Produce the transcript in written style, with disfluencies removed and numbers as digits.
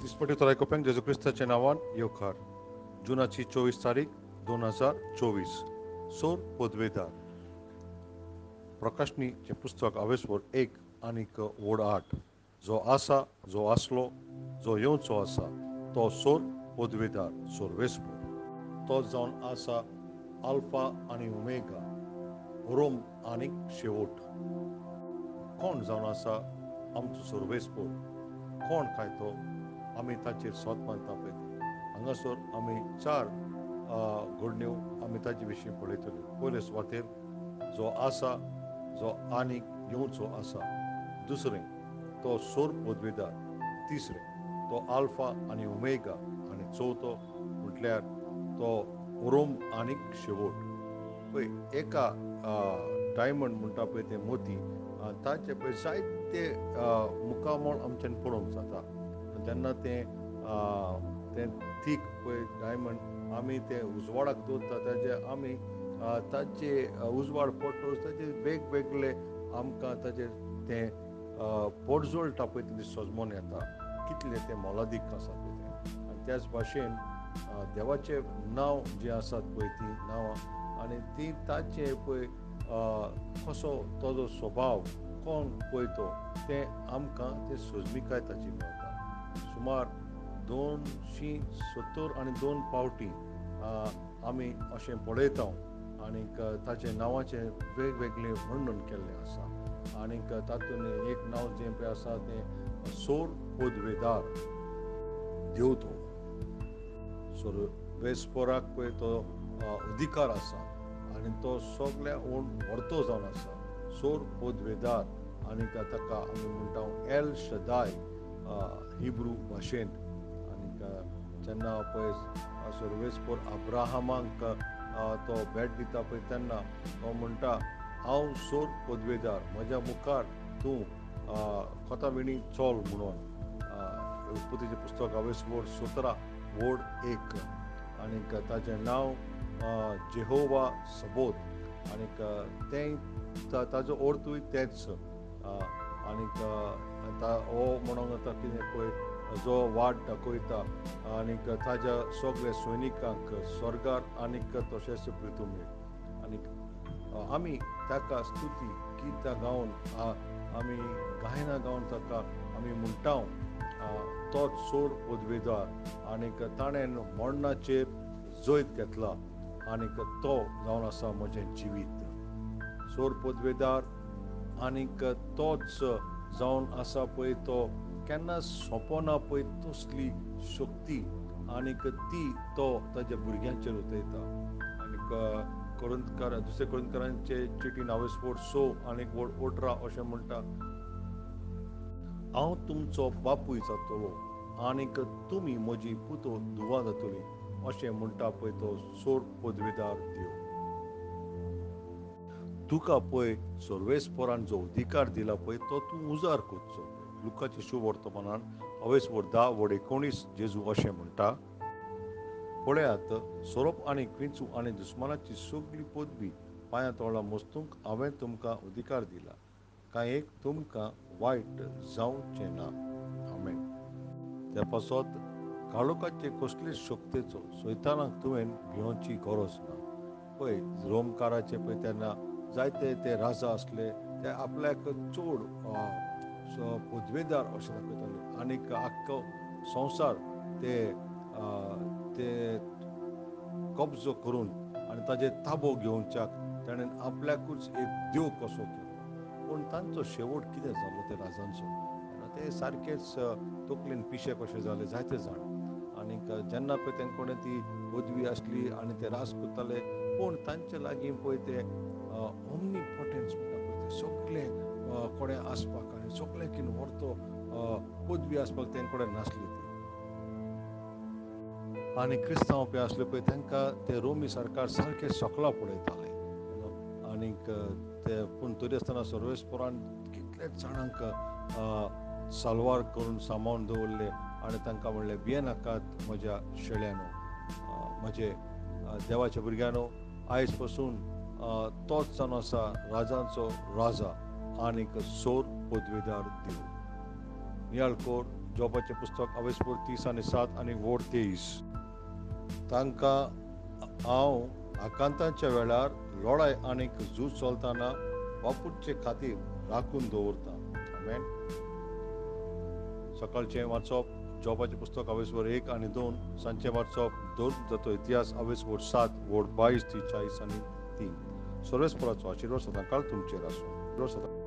दिसपट्टी कोपेंग जेजू ख्रिस्ताच्या नावान येवकार. जुनाची 24 तारीख 2024. सोर पदवेदार. प्रकाशनीचे पुस्तक आवेसवर 1 आनीक वड 8. जो आसा, जो आसलो, जो येवचो आसा, तो सोर पदवेदार, सोर्वेस्पर. तो जावन आसा आल्फा आनी ओमेगा, रोम आनीक शेवट. कोण जावन आसा आमचो सोर्वेस्पर? कोण काय तो? आमी ताचेर सोत मानता पळय ते. हांगासर आमी 4 घडण्यो आमी ताचे विशीं पळयतले. पयले सुवातेर जो आसा, जो आनीक येवचो आसा. दुसरें, तो सोर पदवेदार. तिसरें, तो आल्फा आनी ओमेगा. आनी चवथो म्हटल्यार तो रोम आनीक शेवट. पळय, एका डायमंड म्हणटा पळय ते मोती, ताचे पळय जायते मुकामळ आमच्यान पळोवंक जाता. जेन्ना तें थीक पळय डायमंड आमी ते उजवाडाक दवरता, ताजे आमी ताचे उजवाड पडटच ताचे वेगवेगळे आमकां ताजेर तें पडजळटा पळय तें सजमोन येता. कितलें तें मोलादीक आसा पळय तें. आनी त्याच भाशेन देवाचें नांव जें आसात पळय तीं नांवां, आनी ती ताचे पळय कसो ताजो स्वभाव, कोण पळय तो, तें आमकां ते सजमीकाय ताची मेळटा. सुमार 272 पावटी आमी अशें पळयता. आनीक ताचे नांवाचें वेगवेगळें वर्णन केल्लें आसा. आनीक तातूंत एक नांव जें पळय आसा तें सोर पदवेदार, देंवतो. सोर्वेस्पराक पळय तो अधिकार आसा आनी तो सगळ्या व्हरतो जावन आसा. सोर पदवेदार. आनीक ताका आमी म्हणटा एल शदाय हिब्रू भाशेन. आनीक जेन्ना पळय सोर्वेस्पर अब्राहमाक तो भेट दिता पळय तेन्ना तो म्हणटा, हांव सोर पदवेदार, म्हज्या मुखार तूं कोताविणी चोल म्हणून. उत्पत्तीचें पुस्तक आवेसवर 17 वड 1. आनीक ताचें नांव जेहोवा सबोत. आनीक तें ताजो अर्थूय तेंच. आनीक हो म्हणूंक जाता कितें पळय, जो वाट दाखयता आनीक ताज्या सगळ्या सैनिकांक स्वर्गार आनीक तशेंच पृथ्वीर. आनीक आमी ताका स्तुती गितां गावन आमी गायनां गावन ताका आमी म्हणटा, तोच सोर पदवेदार. आनीक ताणें मरणाचेर जैत घेतला आनीक तो जावन आसा म्हजें जिवीत. सोर पदवेदार आनीक तोच जावन आसा पळय तो केन्ना सोंपना पळय तसली शक्ती, आनीक ती तो ताज्या भुरग्यांचेर उतयता. आनीक दुसरे कोरिंथकारांचे चिटीन आवेसवर 6 आनीक वड 18 अशें म्हणटा, हांव तुमचो बापूय जातलो आनीक तुमी म्हजी पुतो धुवा जातली, अशें म्हणटा पळय तो सोर पदवेदार देव. तुका पळय सोर्वेस्परान जो अधिकार दिला पळय तो तूं उजार करचो. लुकाचे शुभ वर्तमानान आवेसवर 10 वड 19 जेजू अशें म्हणटा, पळयात, सोरोप आनी विंचू आनी दुस्मानाची सगळी पदवी पांयां तळा मस्तूंक हांवें तुमकां अधिकार दिला. कांयेक तुमकां वायट जावचें ना. आमेन. त्या पासत काळोखाचे कसलेच शक्तीचो सैतानाक तुवें भिवची गरज ना. पळय, रोमकाराचे पळय तेन्ना जायते ते राजा आसले, ते आपल्याक चड पदवेदार अशें दाखयताले. आनीक आख्खो संवसार ते कब्जो करून आनी ताजेर ताबो घेवच्याक ताणें आपल्याकूच एक देव कसो केलो. पूण तांचो शेवट कितें जालो त्या राजांचो? ते सारकेच तकलेन पिशे कशे जाले जायते जाण. आनीक जेन्ना पळय तेंकोडे ती पदवी आसली आनी ते राज करताले, पूण तांचे लागीं पळय ते ओमनीपोटन्स म्हणटा पळय ते सगळे कोडे आसपाक आनी सगळे कितें व्हरतो पदवी आसपाक तेंकोडे नासली ती. आनी क्रिस्तांव पळय आसले पळय तांकां ते रोमी सरकार सारके सकला पळयताले. आनीक ते पूण तरी आसतना सोर्वेस्परान कितलेच जाणांक साल्वार करून सांबाळून दवरले आनी तांकां म्हणलें, भिये नाकात म्हज्या शेळ्यांनो, म्हजे देवाच्या भुरग्यांनो, आयज पासून तोच जावन आसा राजांचो राजा आनीक सोर पदवेदार देव. नियाळ कोर जॉबाचें पुस्तक अवेस्पूर 30:7 आनी वोड 23. तांकां हांव आकांताच्या वेळार लढाय आनीक झूज चलतना बापूचे खातीर राखून दवरता. आमेन. सकाळचें वाचप जॉबाचें पुस्तक अवेस्पूर 1 आनी 2. सांजचें वाचप जातो इतिहास अवेस्पूर 7 वोड 22 ते 40 आनी 3. सर्वेस्पराचो आशिर्वाद सदांकाळ तुमचेर आसूं.